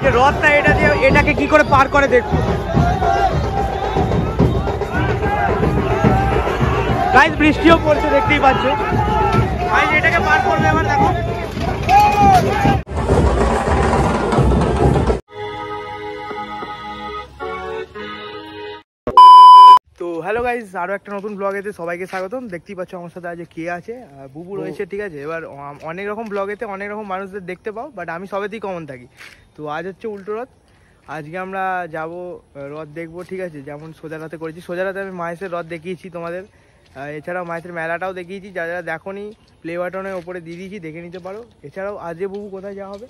যে রথটা এটা দিয়ে এটাকে কি করে পার করে দেখবো। গাইস বৃষ্টিও পড়ছে দেখতেই পাচ্ছ। গাইস এটাকে পার করবে এবার দেখো। তো হ্যালো গাইস, আরও একটা নতুন ব্লগেতে সবাইকে স্বাগতম। দেখতেই পাচ্ছ আমার সাথে আজ কে আছে, বুবু রয়েছে, ঠিক আছে। এবার অনেক রকম ব্লগেতে অনেক রকম মানুষদের দেখতে পাও, বাট আমি সবেতেই কমন থাকি। তো আজ হচ্ছে উল্টো রথ। আজকে আমরা যাব রথ দেখবো, ঠিক আছে। যেমন সোজা রাতে করেছি, সোজা রাতে আমি মাহেশের রথ দেখিয়েছি তোমাদের, এছাড়াও মাহেশের মেলাটাও দেখিয়েছি। যারা যারা দেখোনি প্লে বাটনের ওপরে দিয়ে দিয়েছি, দেখে নিতে পারো। এছাড়াও আজকে বুবু কোথায় যাওয়া হবে?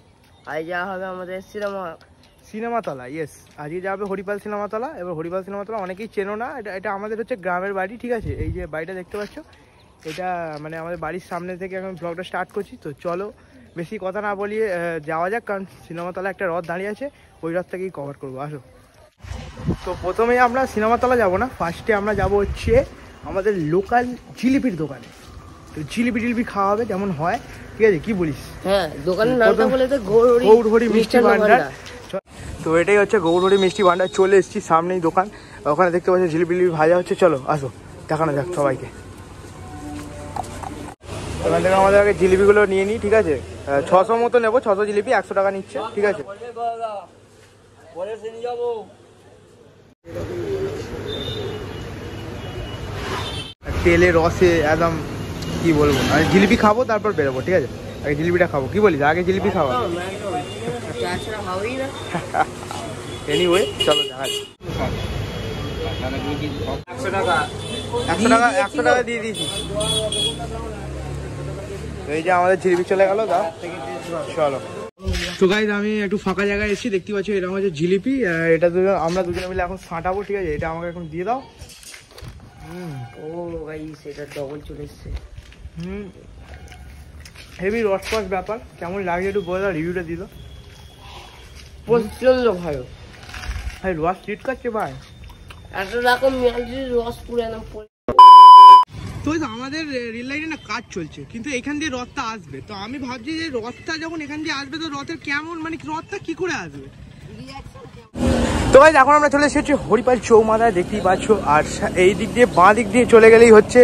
আজ যাওয়া হবে আমাদের সিনেমাতলা। ইয়েস, আজকে যাবে হরিপাল সিনেমাতলা। এবার হরিপাল সিনেমাতলা অনেকেই চেনো না, এটা আমাদের হচ্ছে গ্রামের বাড়ি, ঠিক আছে। এই যে বাড়িটা দেখতে পাচ্ছ, এটা মানে আমাদের বাড়ির সামনে থেকে এখন ব্লগটা স্টার্ট করছি। তো চলো বেশি কথা না বলিয়ে যাওয়া যাক, কারণ সিনেমাতলা একটা রথ দাঁড়িয়ে আছে, ওই রথটাকেই কভার করবো, আসো। তো প্রথমেই আমরা সিনেমাতলা যাব না, ফার্স্টে আমরা যাব হচ্ছে আমাদের লোকাল জিলিপির দোকানে। তো জিলিপি খাওয়া হবে যেমন হয়, ঠিক আছে। কি বলিস? হ্যাঁ, দোকানের নামটা বলে তো গৌরহরি মিষ্টি ভান্ডার। তো এটাই হচ্ছে গৌরহরি মিষ্টি ভান্ডার। চলে এসেছি, সামনেই দোকান, ওখানে দেখতে পাচ্ছি জিলিপি ভাজা হচ্ছে। চলো আসো, দেখানো যাক সবাইকে। ওখান থেকে আমাদের আগে জিলিপিগুলো নিয়ে নিই, ঠিক আছে। 600 মতো নেবো, 600 জিলিপি 100 টাকা নিচ্ছে, ঠিক আছে। তেলে রসে একদম কি বলবো, আমি জিলিপি খাবো তারপর বেরোবো, ঠিক আছে। আগে জিলিপিটা খাবো, কি বলিস? আগে জিলিপি খাবো। এনিওয়ে চলো দেখা যাক। 100 টাকা দিয়ে দিয়েছি। এই যে আমাদের জিলিপি চলে গেল, দাও চলো। তো গাইস আমি একটু ফাঁকা জায়গায় এসেছি, দেখতে পাচ্ছি এটা হচ্ছে জিলিপি। এটা আমরা দুজনে মিলে এখন ফাটাবো, ঠিক আছে। এটা আমাকে এখন দিয়ে দাও। ও গাইস, এটা ডবল চলে এসেছে। হেভি রসপাস ব্যাপার, কেমন লাগছে একটু বলে দাও, রিভিউটা দিল। প্রচন্ড ভালো ভাই, রস চিট কাটছে ভাই, এত রকম রস পুরো একদম। তো আমাদের রেল লাইনে না কাজ চলছে, কিন্তু এখান দিয়ে রথটা আসবে। তো আমি ভাবছি যে রথটা যখন এখান দিয়ে আসবে, তো রথের কেমন মানে রথটা কি করে আসবে। তো ভাই এখন আমরা চলে এসেছি হরিপাল চৌমাথায়, দেখতেই পাচ্ছ। আর এই দিক দিয়ে বাঁ দিক দিয়ে চলে গেলেই হচ্ছে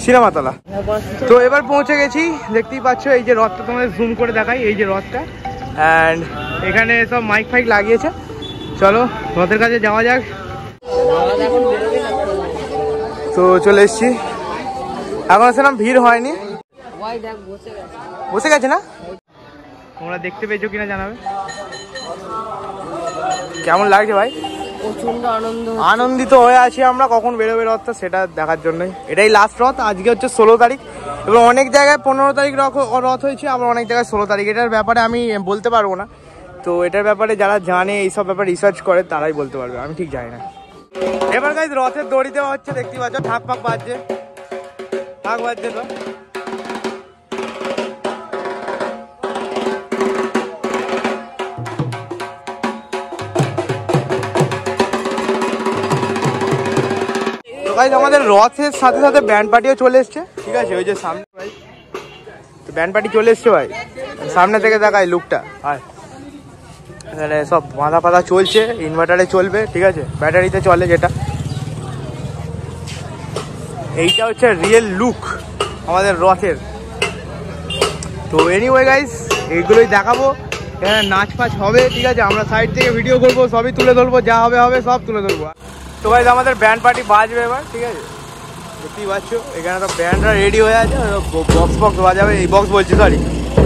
সিনেমাতলা। তো এবার পৌঁছে গেছি, দেখতেই পাচ্ছ। এই যে রথটা তোমাদের জুম করে দেখাই, এই যে রথটা, অ্যান্ড এখানে সব মাইক ফাইক লাগিয়েছে। চলো রথের কাছে যাওয়া যাক। তো চলে এসছি, এখন আসলাম, ভিড় হয়নি, বসে গেছে না। তোমরা দেখতে পেয়েছো কিনা জানাবে। কেমন লাগছে ভাই? প্রচন্ড আনন্দিত হয়ে আছি আমরা, কখন বেরোবে রথটা সেটা দেখার জন্যই। এটাই লাস্ট রথ, আজকে হচ্ছে 16 তারিখ। এবং অনেক জায়গায় 15 তারিখ রথ হয়েছে, আবার অনেক জায়গায় 16 তারিখ। এটার ব্যাপারে আমি বলতে পারবো না। তো এটার ব্যাপারে যারা জানে, এইসব ব্যাপারে রিসার্চ করে, তারাই বলতে পারবে, আমি ঠিক জানি না। এবার গাইস রথের দড়ি দেওয়া হচ্ছে, দেখতেই পাচ্ছ। ঠাক পাক বাজছে, ঠাক বাজছে। তো গাইস আমাদের রথের সাথে সাথে ব্যান্ড পার্টিও চলে এসছে, ঠিক আছে। ওই যে সামনে ভাই, তো ব্যান্ড পার্টি চলে এসছে ভাই, সামনে থেকে দেখাই লুকটা। আর এখানে সব বাঁধা পাতা চলছে, ইনভার্টারে চলবে, ঠিক আছে, ব্যাটারিতে চলে যেটা। এইটা হচ্ছে রিয়েল লুক আমাদের রথের। তো এনিওয়ে গাইস, এইগুলোই দেখাবো। এখানে নাচ ফাচ হবে, ঠিক আছে। আমরা সাইড থেকে ভিডিও করবো, সবই তুলে ধরবো, যা হবে হবে সব তুলে ধরবো। তো গাইস আমাদের ব্যান্ড পার্টি বাজবে এবার, ঠিক আছে। দেখতেই পাচ্ছ এখানে তো ব্যান্ডরা রেডি হয়ে আছে, বক্স বাজাবে। এই বক্স বলছি, সরি,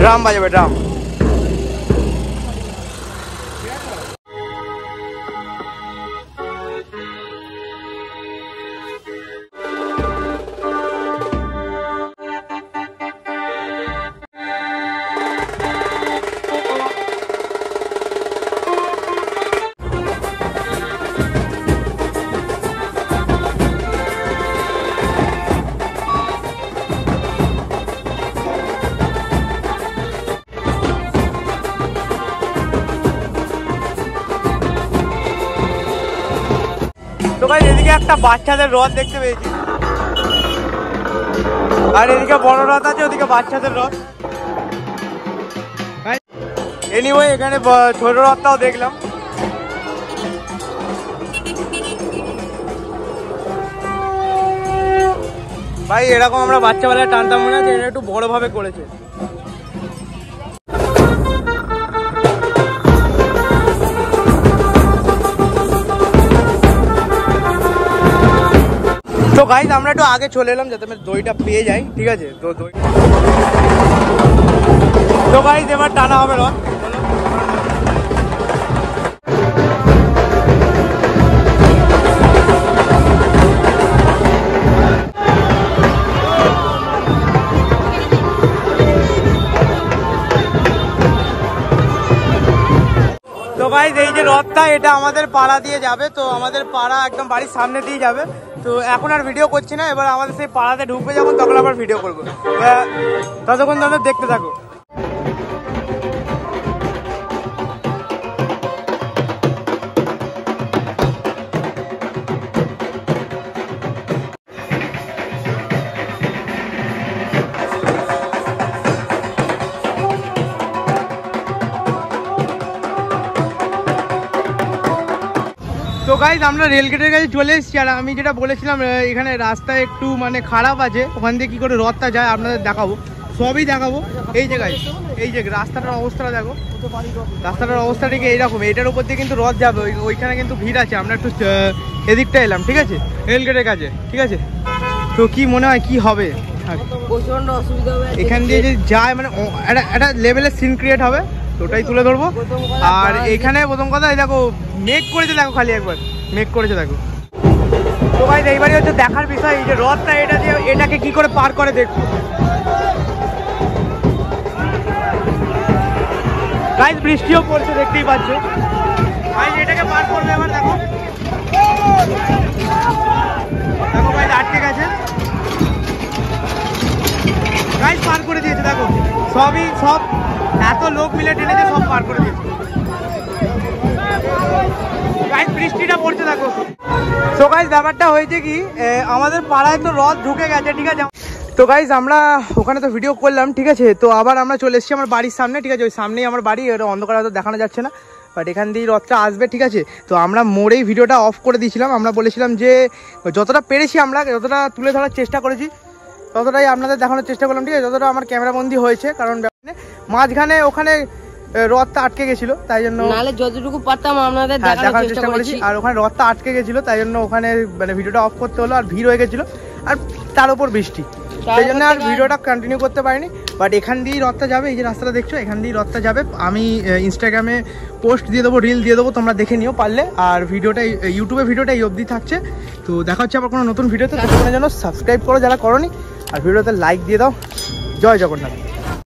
ড্রাম বাজাবে, ড্রাম। তো ভাই এদিকে একটা বাচ্চাদের রথ দেখতে পেয়েছি, আর এদিকে বড় রথ আছে, ওদিকে বাচ্চাদের রথ। এনিওয়ে এখানে ছোট রথটাও দেখলাম। ভাই এরকম আমরা বাচ্চাবেলায় টানতাম মনে আছে, এটা একটু বড় ভাবে করেছে। তো গাইস আমরা একটু আগে চলে এলাম যাতে আমি দইটা পেয়ে যাই, ঠিক আছে? তো দই তো গাইস এবার টানা হবে রথ। তো গাইস এই যে রথটা এটা আমাদের পাড়া দিয়ে যাবে, তো আমাদের পাড়া একদম বাড়ির সামনে দিয়ে যাবে। তো এখন আর ভিডিও করছি না, এবার আমাদের সেই পাড়াতে ঢুকবে যখন তখন আবার ভিডিও করবো। ততক্ষণ তোমরা দেখতে থাকো। তো গাইজ আমরা রেলগেটের কাছে চলে এসেছি, আর আমি যেটা বলেছিলাম এখানে রাস্তা একটু মানে খারাপ আছে, ওখান দিয়ে কী করে রথটা যায় আপনাদের দেখাবো, সবই দেখাবো। এই যে গাইজ এই যে রাস্তাটার অবস্থাটা দেখো, রাস্তাটার অবস্থা ঠিক এইরকম, এটার উপর দিয়ে কিন্তু রথ যাবে, ওইখানে কিন্তু ভিড় আছে। আমরা একটু এদিকটা এলাম, ঠিক আছে, রেলগেটের কাছে, ঠিক আছে? তো কি মনে হয় কি হবে? প্রচন্ড অসুবিধা হবে এখান দিয়ে যে যায় মানে একটা লেভেলের সিন ক্রিয়েট হবে, তো ওটাই তুলে ধরবো। আর এখানে প্রথম কথা এই দেখো মেঘ করেছে, দেখো খালি একবার মেঘ করেছে দেখো। তো ভাই এইবারই হচ্ছে দেখার বিষয়, এই যে রথটা এটা দিয়ে এটাকে কি করে পার করে দেখবো। গাইস বৃষ্টিও পড়ছে দেখতেই পাচ্ছ, ভাই এটাকে পার করবে এবার দেখো, দেখো ভাই আটকে গেছে, গাইস পার করে দিয়েছে দেখো, সব এত লোক মিলে টেনেছে, সব পার করে দিয়েছে। গাইস বৃষ্টিটা পড়ছে দেখো। তো গাইস ব্যাপারটা হয়েছে কি, আমাদের পাড়ায় তো রথ ঢুকে গেছে, ঠিক আছে? তো গাইস আমরা ওখানে তো ভিডিও করলাম, ঠিক আছে? তো আবার আমরা চলে এসেছি আমার বাড়ির সামনে, ঠিক আছে? ওই সামনেই আমার বাড়ি, এটা অন্ধকার হয়তো দেখানো যাচ্ছে না, বাট এখান দিয়েই রথটা আসবে, ঠিক আছে? তো আমরা মোড়েই ভিডিওটা অফ করে দিয়েছিলাম, আমরা বলেছিলাম যে যতটা পেরেছি আমরা যতটা তুলে ধরার চেষ্টা করেছি ততটাই আপনাদের দেখানোর চেষ্টা করলাম, ঠিক আছে? যতটা আমার ক্যামেরাবন্দি হয়েছে, কারণ মাঝখানে ওখানে রথটা আটকে গেছিল, তাই জন্য নালে যতটুকু পারতাম আপনাদের দেখানোর চেষ্টা করেছি। আর ওখানে রথটা আটকে গেছিল, তাই জন্য ওখানে মানে ভিডিওটা অফ করতে হলো, আর ভিড় হয়ে গেছিল, আর তার উপর বৃষ্টি, সেই জন্য আর ভিডিওটা কন্টিনিউ করতে পারিনি। বাট এখান দিয়েই রথটা যাবে, এই যে রাস্তাটা দেখছো এখান দিয়েই রথটা যাবে। আমি ইনস্টাগ্রামে পোস্ট দিয়ে দেবো, রিল দিয়ে দেবো, তোমরা দেখে নিও পারলে। আর ভিডিওটা ইউটিউবে ভিডিওটা এই অবধি থাকছে। তো দেখা হচ্ছে আবার কোনো নতুন ভিডিওতে, ততক্ষণের জন্য সাবস্ক্রাইব করো যারা করোনি, আর ভিডিওতে লাইক দিয়ে দাও। জয় জগন্নাথ।